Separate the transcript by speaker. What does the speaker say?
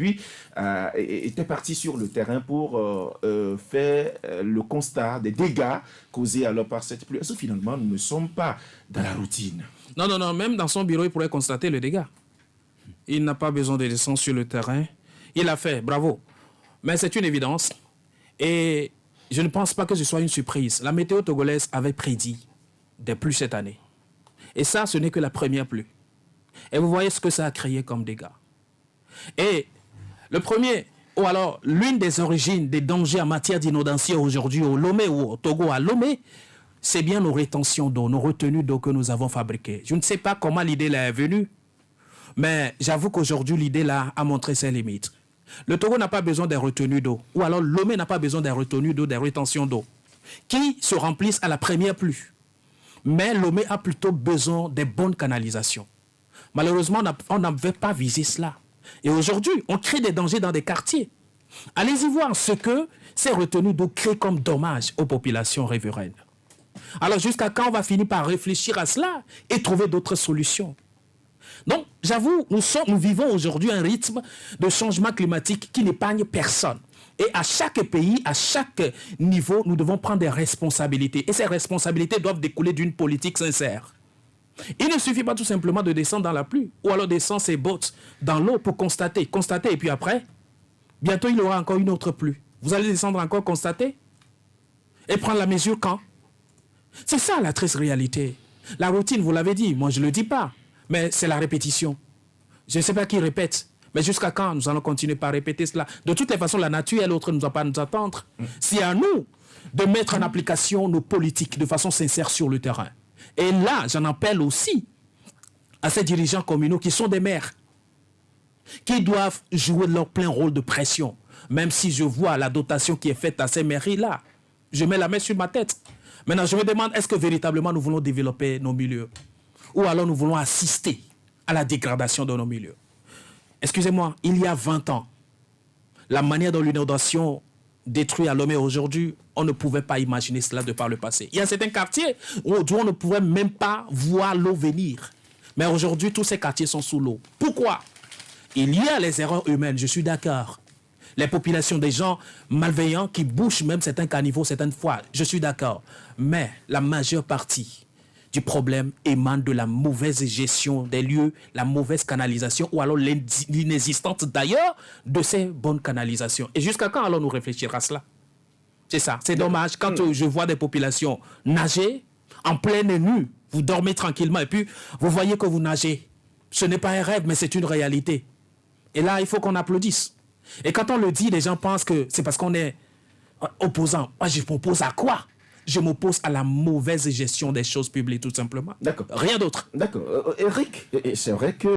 Speaker 1: puis était parti sur le terrain pour faire le constat des dégâts causés alors par cette pluie. Est-ce que finalement, nous ne sommes pas dans la routine?
Speaker 2: Non, non, non, même dans son bureau, il pourrait constater le dégât. Il n'a pas besoin de descendre sur le terrain. Il l'a fait, bravo. Mais c'est une évidence. Et je ne pense pas que ce soit une surprise. La météo togolaise avait prédit des pluies cette année. Et ça, ce n'est que la première pluie. Et vous voyez ce que ça a créé comme dégâts. Et le premier, ou alors l'une des origines des dangers en matière d'inondation aujourd'hui au Lomé ou au Togo à Lomé, c'est bien nos rétentions d'eau, nos retenues d'eau que nous avons fabriquées. Je ne sais pas comment l'idée là est venue, mais j'avoue qu'aujourd'hui, l'idée là a montré ses limites. Le Togo n'a pas besoin des retenues d'eau, ou alors Lomé n'a pas besoin des retenues d'eau, des rétentions d'eau, qui se remplissent à la première pluie. Mais Lomé a plutôt besoin des bonnes canalisations. Malheureusement, on n'avait pas visé cela. Et aujourd'hui, on crée des dangers dans des quartiers. Allez-y voir ce que ces retenues d'eau créent comme dommage aux populations riveraines. Alors jusqu'à quand on va finir par réfléchir à cela et trouver d'autres solutions? Donc, j'avoue, nous vivons aujourd'hui un rythme de changement climatique qui n'épargne personne. Et à chaque pays, à chaque niveau, nous devons prendre des responsabilités. Et ces responsabilités doivent découler d'une politique sincère. Il ne suffit pas tout simplement de descendre dans la pluie ou alors descendre ses bottes dans l'eau pour constater. Constater et puis après, bientôt il y aura encore une autre pluie. Vous allez descendre encore, constater et prendre la mesure quand? C'est ça la triste réalité. La routine, vous l'avez dit, moi je ne le dis pas, mais c'est la répétition. Je ne sais pas qui répète. Mais jusqu'à quand nous allons continuer par répéter cela? De toutes les façons, la nature et l'autre ne doit pas nous attendre. C'est à nous de mettre en application nos politiques de façon sincère sur le terrain. Et là, j'en appelle aussi à ces dirigeants communaux qui sont des maires, qui doivent jouer leur plein rôle de pression. Même si je vois la dotation qui est faite à ces mairies-là, je mets la main sur ma tête. Maintenant, je me demande, est-ce que véritablement nous voulons développer nos milieux? Ou alors nous voulons assister à la dégradation de nos milieux? Excusez-moi, il y a 20 ans, la manière dont l'inondation détruit à Lomé aujourd'hui, on ne pouvait pas imaginer cela de par le passé. Il y a certains quartiers où on ne pouvait même pas voir l'eau venir. Mais aujourd'hui, tous ces quartiers sont sous l'eau. Pourquoi? Il y a les erreurs humaines, je suis d'accord. Les populations des gens malveillants qui bouchent même certains caniveaux certaines fois, je suis d'accord. Mais la majeure partie du problème émane de la mauvaise gestion des lieux, la mauvaise canalisation ou alors l'inexistence d'ailleurs de ces bonnes canalisations. Et jusqu'à quand allons-nous réfléchir à cela? C'est ça, c'est dommage. Quand je vois des populations nager en pleine nuit, vous dormez tranquillement et puis vous voyez que vous nagez. Ce n'est pas un rêve, mais c'est une réalité. Et là, il faut qu'on applaudisse. Et quand on le dit, les gens pensent que c'est parce qu'on est opposant. Moi, je m'oppose à quoi? Je m'oppose à la mauvaise gestion des choses publiques, tout simplement.
Speaker 1: D'accord.
Speaker 2: Rien d'autre.
Speaker 1: D'accord. Eric, c'est vrai que